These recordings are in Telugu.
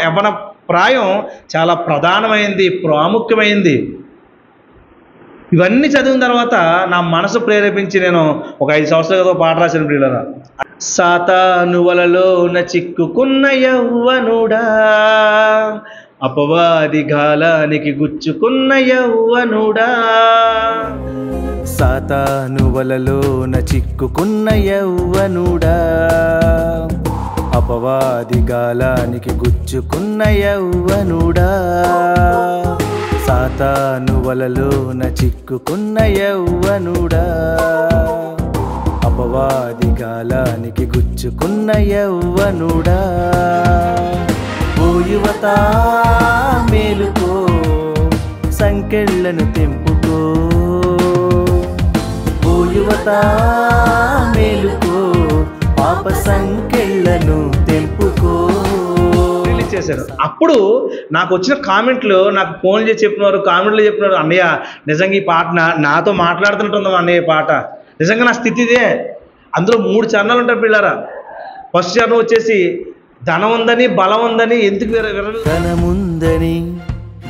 యవ్వన ప్రాయం చాలా ప్రధానమైంది, ప్రాముఖ్యమైంది. ఇవన్నీ చదివిన తర్వాత నా మనసు ప్రేరేపించి నేను ఒక 5 సంవత్సరాల క్రితం పాట రాసిన ప్రియులారా. సాతాను వలలోన చిక్కుకున్న యవ్వనుడా, అపవాది గాలానికి గుచ్చుకున్న యవ్వనుడా. సాతాను వలలోన చిక్కుకున్న యవ్వనుడా, అపవాది గాలానికి గుచ్చుకున్న యవ్వనుడా. సాతాను వలలోన చిక్కుకున్న యవ్వనుడా, అపవాది గాలానికి గుచ్చుకున్న యవ్వనుడా. ఓ యువత మేలుకో, సంకెళ్ళను తెంపుకో. ఓ యువత మేలుకో, పాప సంకెళ్ళను తెంపుకో. చేశారు. అప్పుడు నాకు వచ్చిన కామెంట్లు, నాకు ఫోన్ చేసి చెప్పినారు, కామెంట్లు చెప్పినారు, అన్నయ్య నిజంగా ఈ పాట నాతో మాట్లాడుతున్నట్టుందా అన్నయ్య పాట, నిజంగా నా స్థితి ఇదే. అందులో 3 చరణాలు ఉంటాయి పిల్లారా. ఫస్ట్ చరణం వచ్చేసి ధనం ఉందని బలం ఉందని ఎందుకు ధనముందని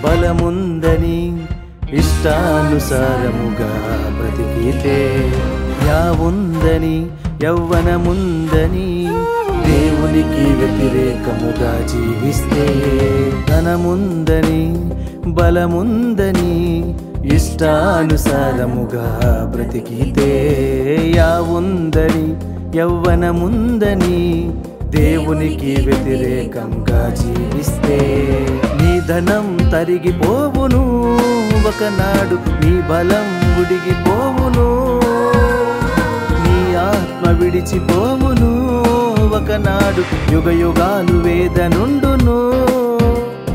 బలముందని ఇష్టానుసారముగా బ్రతికితే, యావుందని యవ్వనముందని దేవునికి వ్యతిరేకముగా జీవిస్తే. ధనముందని బలముందని ఇష్టానుసారముగా బ్రతికితే, యావుందని యవ్వనముందని దేవునికి వ్యతిరేకంగా జీవిస్తే. నీ ధనం తరిగిపోవును ఒకనాడు, నీ బలం ఉడిగిపోవును, నీ ఆత్మ విడిచిపోవును ఒకనాడు, యుగ యుగాలు వేదనుండును.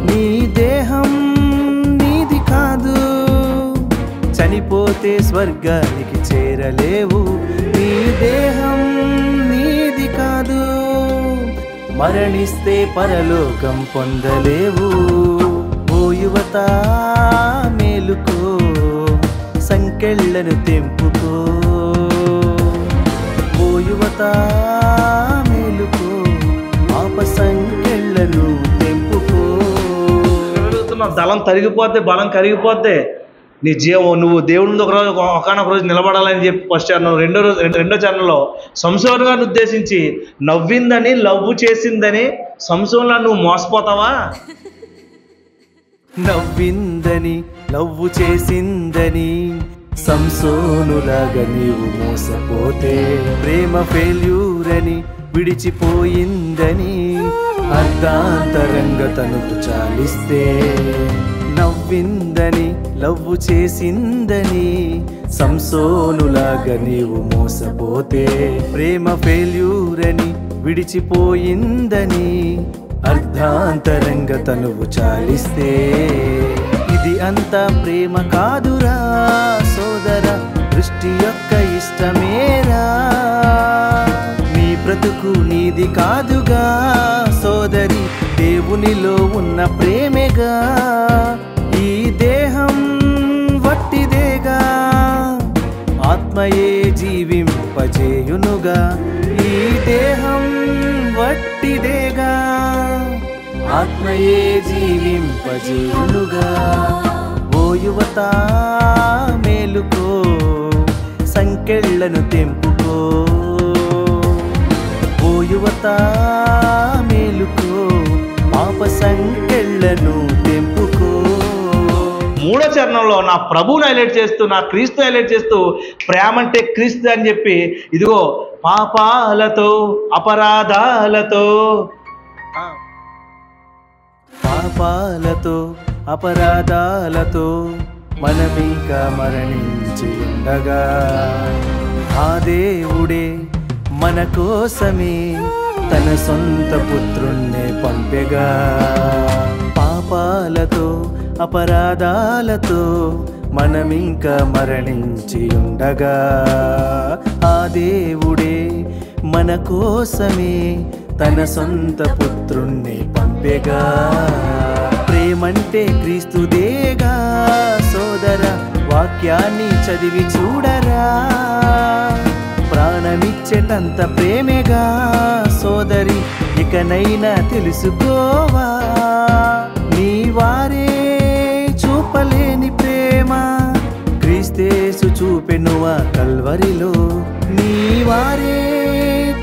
నీ దేహం నీది కాదు, చనిపోతే స్వర్గానికి చేరలేవు. నీ దేహం నీది కాదు, మరణిస్తే పరలోకం పొందలేవు. ఓ యువత మేలుకో, సంకెళ్ళను తెంపుకో. ఓ యువత మేలుకో, పాప సంకెళ్ళను తెంపుకో. దళం తరిగిపోతే బలం కరిగిపోతే నీ జీవం నువ్వు దేవుడి ఒకనొక రోజు నిలబడాలని చెప్పి ఫస్ట్ చరణం. రెండో చరణంలో సంసోను గారిని ఉద్దేశించి నవ్విందని లవ్వు చేసిందని సంసోనులా నువ్వు మోసపోతావా? నవ్విందని లవ్వు చేసిందని సంసోనులాగా నీవు మోసపోతే, ప్రేమ ఫెయిల్యూర్ అని విడిచిపోయిందని అర్ధాంతరంగా తనకు చాలిస్తే. నవ్విందని లవ్వు చేసిందని సంసోనులాగా నీవు మోసపోతే, ప్రేమ ఫెయిల్యూర్ అని విడిచిపోయిందని అర్ధాంతరంగా తనువు చాలిస్తే. ఇది అంతా ప్రేమ కాదురా సోదర, దృష్టి యొక్క ఇష్టమేరా. నీ బ్రతుకు నీది కాదుగా సోదరి, దేవునిలో ఉన్న ప్రేమేగా. ఈ దేహం వట్టిదేగా, ఆత్మయే జీవింపజేయునుగా. ఈ దేహం వట్టిదేగా, ఆత్మయే జీవింపజేయునుగా. ఓ యువత మేలుకో, సంకెళ్ళను తెంపుకో. ఓ యువత మేలుకో, పాప సంకెళ్ళను తెంపుకో. 3వ చరణంలో నా ప్రభువుని హైలైట్ చేస్తూ, నా క్రీస్తు హైలైట్ చేస్తూ, ప్రేమ అంటే క్రీస్తు అని చెప్పి, ఇదిగో పాపాలతో అపరాధాలతో పాపాలతో అపరాధాలతో మనమింకా మరణించి ఉండగా, ఆ దేవుడే మన కోసమే తన సొంత పుత్రుణ్ణి పంపెగా. పాపాలతో అపరాధాలతో మనమింకా మరణించి ఉండగా, ఆ దేవుడే మన కోసమే తన సొంత పుత్రుణ్ణి పంపెగా. ప్రేమంటే క్రీస్తుదేగా సోదర, వాక్యాన్ని చదివి చూడరా. ప్రాణమిచ్చేటంత ప్రేమేగా సోదరి, ఇకనైనా తెలుసుకోవా. చూపెను ఆ కల్వరిలో. నీ వారే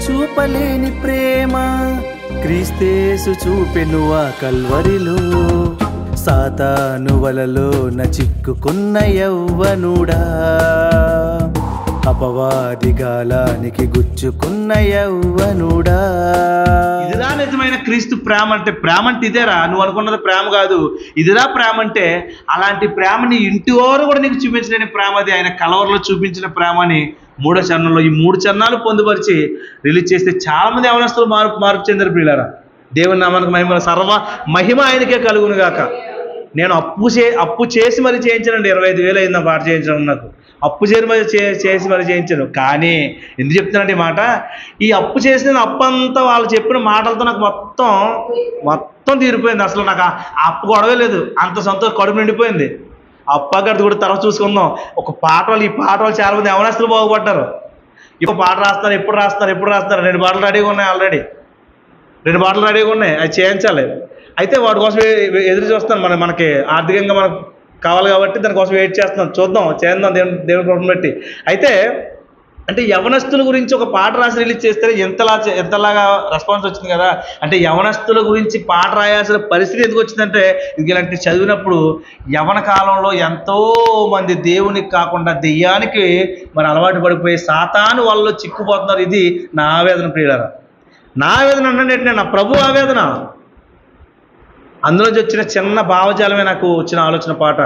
చూపలేని ప్రేమ క్రీస్తేసు చూపెను ఆ కల్వరిలో. సాతాను వలలో చిక్కుకున్న యవ్వనుడా, అపవాది గాలానికి గుచ్చుకున్న యవ్వనుడా. ఇదిరా నిజమైన క్రీస్తు ప్రేమ అంటే. ప్రేమ అంటే ఇదేరా, నువ్వు అనుకున్నది ప్రేమ కాదు, ఇదిరా ప్రేమ అంటే. అలాంటి ప్రేమని ఇంటి వారు కూడా నీకు చూపించలేని ప్రేమ అది ఆయన కలవరలో చూపించిన ప్రేమ అని 3వ చరణంలో ఈ 3 చరణాలు పొందుపరిచి రిలీజ్ చేస్తే చాలామంది యవనస్తులు మార్పు చెందారు ప్రియులారా. దేవుని నామానికి మహిమ, సర్వ మహిమ ఆయనకే కలుగును గాక. నేను అప్పు చేసి మరి చేయించానండి. 25,000 అయింది ఆ పాట చేయించడం. నాకు అప్పు చేసి మరి చేయించాను. కానీ ఎందుకు చెప్తున్నానంటే ఈ మాట, ఈ అప్పు చేసిన అప్పు అంతా వాళ్ళు చెప్పిన మాటలతో నాకు మొత్తం తీరిపోయింది. అసలు నాకు ఆ అప్పు గొడవే లేదు, అంత సంతోషం కడుపు నిండిపోయింది. అప్పగడిది కూడా తర్వాత చూసుకుందాం. ఈ పాట వాళ్ళు చాలామంది యవనస్తులు బాగుపడ్డారు. ఇప్పుడు పాట రాస్తున్నారు, ఎప్పుడు రాస్తున్నారు 2 పాటలు రెడీగా ఉన్నాయి. ఆల్రెడీ 2 పాటలు రెడీగా ఉన్నాయి, అది చేయించాలి. అయితే వాటి కోసం ఎదురు చూస్తాను. మనకి ఆర్థికంగా మనకు కావాలి కాబట్టి దానికోసం వెయిట్ చేస్తున్నాం. చేద్దాం దేవుని కృపను బట్టి. అయితే అంటే యవనస్తుల గురించి ఒక పాట రాసి రిలీజ్ చేస్తే ఎంతలాగా రెస్పాన్స్ వచ్చింది కదా. అంటే యవనస్తుల గురించి పాట రాయాల్సిన పరిస్థితి ఎందుకు వచ్చిందంటే, ఇలాంటి చదివినప్పుడు యవన కాలంలో ఎంతో మంది దేవునికి కాకుండా దెయ్యానికి మరి అలవాటు పడిపోయి సాతాను వాళ్ళలో చిక్కుపోతున్నారు. ఇది నా ఆవేదన ప్రియులారా. నా ఆవేదన అంటే నా ప్రభు ఆవేదన. అందులోంచి వచ్చిన చిన్న భావజాలమే నాకు వచ్చిన ఆలోచన పాట.